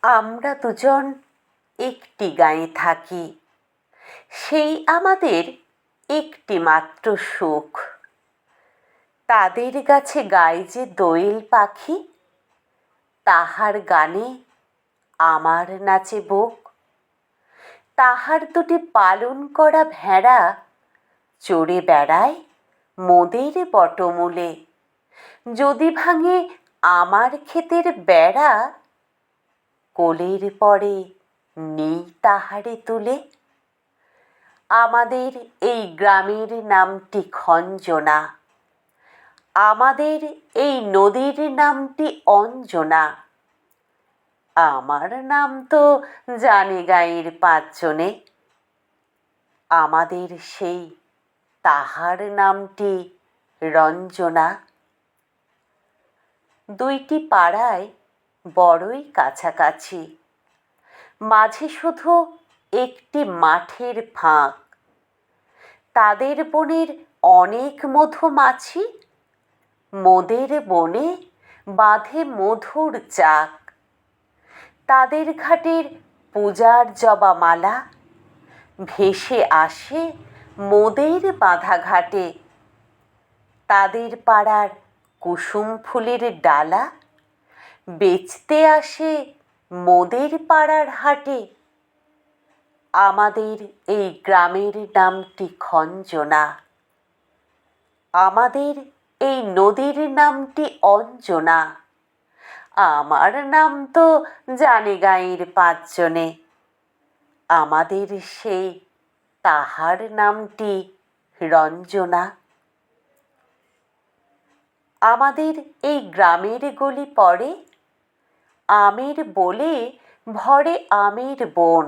আমরা দুজন একটি গাঁয়ে থাকি, সেই আমাদের একটি মাত্র সুখ। তাদের গাছে গায় যে দোয়েল পাখি, তাহার গানে আমার নাচে বুক। তাহার দুটি পালন করা ভেড়া চড়ে বেড়ায় মোদের বটমূলে। যদি ভাঙে আমার ক্ষেতের বেড়া, কোলের পরে নেই তাহারে তুলে। আমাদের এই গ্রামের নামটি খঞ্জনা, আমাদের এই নদীর নামটি অঞ্জনা। আমার নাম তো জানে গাঁয়ের পাঁচজনে, আমাদের সেই তাহার নামটি রঞ্জনা। দুইটি পাড়ায় বড়ই কাছাকাছি, মাঝে শুধু একটি মাঠের ফাঁক। তাদের বনের অনেক মধুমাছি, মোদের বনে বাঁধে মধুর চাক। তাদের ঘাটের পূজার জবা মালা ভেসে আসে মোদের বাঁধা ঘাটে। তাদের পাড়ার কুসুম ফুলের ডালা বেচতে আসে মোদের পাড়ার হাটে। আমাদের এই গ্রামের নামটি খঞ্জনা, আমাদের এই নদীর নামটি অঞ্জনা। আমার নাম তো জানে গাঁয়ের পাঁচজনে, আমাদের সেই তাহার নামটি রঞ্জনা। আমাদের এই গ্রামের গলি পড়ে আমের বোলে ভরে আমের বন।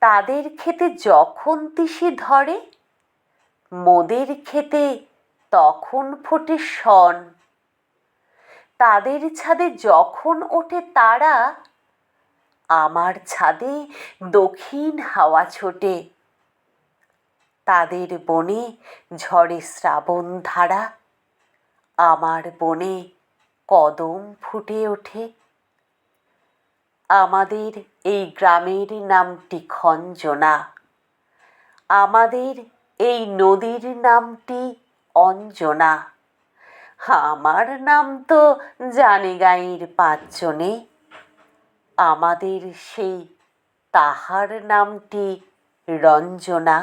তাদের ক্ষেতে যখন তিসি ধরে, মোদের ক্ষেতে তখন ফোটে শন। তাদের ছাদে যখন ওঠে তারা, আমার ছাদে দক্ষিণ হাওয়া ছোটে। তাদের বনে ঝরে শ্রাবণ ধারা, আমার বনে কদম ফুটে ওঠে। আমাদের এই গ্রামের নামটি খঞ্জনা, আমাদের এই নদীর নামটি অঞ্জনা। আমার নাম তো জানে গাঁয়ের পাঁচজনে, আমাদের সেই তাহার নামটি রঞ্জনা।